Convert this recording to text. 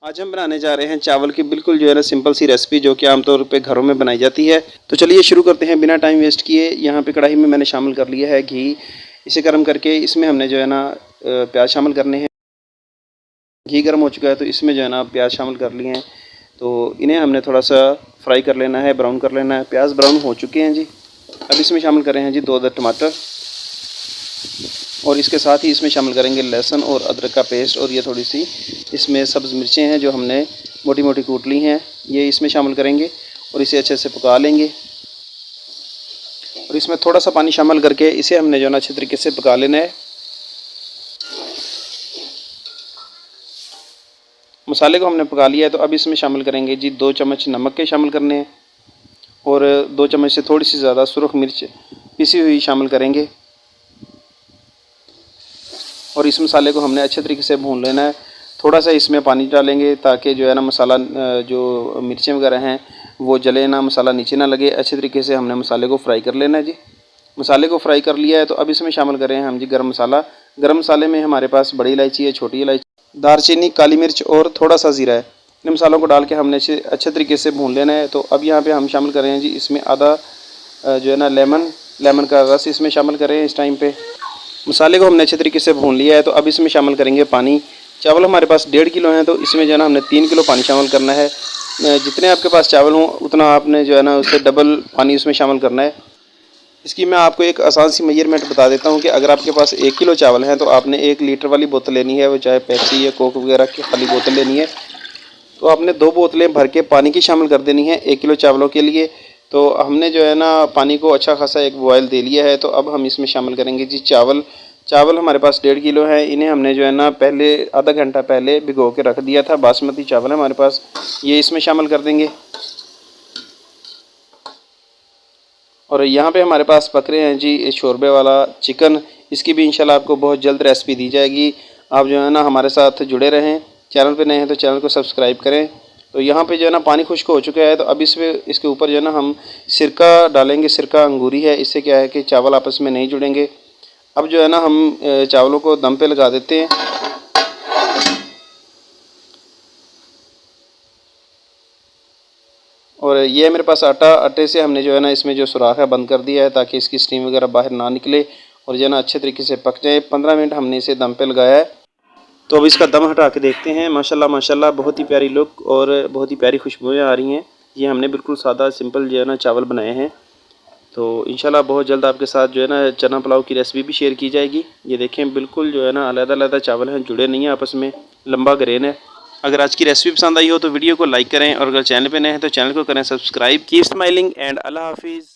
आज हम बनाने जा रहे हैं चावल की बिल्कुल जो है ना सिंपल सी रेसिपी, जो कि आमतौर पे घरों में बनाई जाती है। तो चलिए शुरू करते हैं बिना टाइम वेस्ट किए। यहाँ पे कढ़ाई में मैंने शामिल कर लिया है घी। इसे गर्म करके इसमें हमने जो है ना प्याज शामिल करने हैं। घी गर्म हो चुका है तो इसमें जो है ना प्याज शामिल कर लिए हैं। तो इन्हें हमने थोड़ा सा फ्राई कर लेना है, ब्राउन कर लेना है। प्याज ब्राउन हो चुके हैं जी। अब इसमें शामिल कर रहे हैं जी 2 अदद टमाटर, और इसके साथ ही इसमें शामिल करेंगे लहसुन और अदरक का पेस्ट। और ये थोड़ी सी इसमें सब्ज़ मिर्चें हैं जो हमने मोटी मोटी कूट ली हैं, ये इसमें शामिल करेंगे और इसे अच्छे से पका लेंगे। और इसमें थोड़ा सा पानी शामिल करके इसे हमने जो है ना अच्छे तरीके से पका लेना है। मसाले को हमने पका लिया है तो अब इसमें शामिल करेंगे जी 2 चम्मच नमक के शामिल करने हैं, और 2 चम्मच से थोड़ी सी ज़्यादा सुरख मिर्च पिसी हुई शामिल करेंगे। और इस मसाले को हमने अच्छे तरीके से भून लेना है। थोड़ा सा इसमें पानी डालेंगे ताकि जो है ना मसाला जो मिर्चें वगैरह हैं वो जले ना, मसाला नीचे ना लगे। अच्छे तरीके से हमने मसाले को फ्राई कर लेना है जी। मसाले को फ्राई कर लिया है तो अब इसमें शामिल कर रहे हैं हम जी गरम मसाला। गरम मसाले में हमारे पास बड़ी इलायची है, छोटी इलायची, दालचीनी, काली मिर्च और थोड़ा सा ज़ीरा है। इन मसालों को डाल के हमने अच्छे तरीके से भून लेना है। तो अब यहाँ पे हम शामिल कर रहे हैं जी इसमें आधा जो है ना लेमन का रस इसमें शामिल कर रहे हैं। इस टाइम पे मसाले को हमने अच्छे तरीके से भून लिया है तो अब इसमें शामिल करेंगे पानी। चावल हमारे पास 1.5 किलो हैं तो इसमें जो है ना हमने 3 किलो पानी शामिल करना है। जितने आपके पास चावल हों उतना आपने जो है ना उससे डबल पानी उसमें शामिल करना है। इसकी मैं आपको एक आसान सी मेजरमेंट बता देता हूँ कि अगर आपके पास 1 किलो चावल हैं तो आपने 1 लीटर वाली बोतल लेनी है, वो चाहे पेप्सी या कोक वगैरह की खाली बोतल लेनी है। तो आपने 2 बोतलें भर के पानी की शामिल कर देनी है 1 किलो चावलों के लिए। तो हमने जो है ना पानी को अच्छा खासा एक बॉयल दे लिया है। तो अब हम इसमें शामिल करेंगे जी चावल हमारे पास 1.5 किलो है। इन्हें हमने जो है ना पहले आधा घंटा पहले भिगो के रख दिया था। बासमती चावल है हमारे पास, ये इसमें शामिल कर देंगे। और यहाँ पे हमारे पास पक रहे हैं जी शोरबे वाला चिकन। इसकी भी इंशाल्लाह आपको बहुत जल्द रेसिपी दी जाएगी। आप जो है ना हमारे साथ जुड़े रहें। चैनल पे नए हैं तो चैनल को सब्सक्राइब करें। तो यहाँ पे जो है ना पानी खुश्क हो चुका है तो अब इसके ऊपर जो है ना हम सिरका डालेंगे। सिरका अंगूरी है, इससे क्या है कि चावल आपस में नहीं जुड़ेंगे। अब जो है ना हम चावलों को दम पे लगा देते हैं। और ये है मेरे पास आटे से हमने जो है ना इसमें जो सुराख है बंद कर दिया है ताकि इसकी स्टीम वगैरह बाहर ना निकले और जो है ना अच्छे तरीके से पक जाए। 15 मिनट हमने इसे दम पे लगाया है। तो अब इसका दम हटा के देखते हैं। माशाल्लाह माशाल्लाह बहुत ही प्यारी लुक और बहुत ही प्यारी खुशबुएँ आ रही हैं। ये हमने बिल्कुल सादा सिंपल जो है ना चावल बनाए हैं। तो इंशाल्लाह बहुत जल्द आपके साथ जो है ना चना पुलाव की रेसिपी भी शेयर की जाएगी। ये देखें बिल्कुल जो है ना अलग-अलग चावल हैं, जुड़े नहीं हैं आपस में, लंबा ग्रेन है। अगर आज की रेसिपी पसंद आई हो तो वीडियो को लाइक करें, और अगर चैनल पे नए हैं तो चैनल को करें सब्सक्राइब। कीप स्माइलिंग एंड अल्लाह हाफिज़।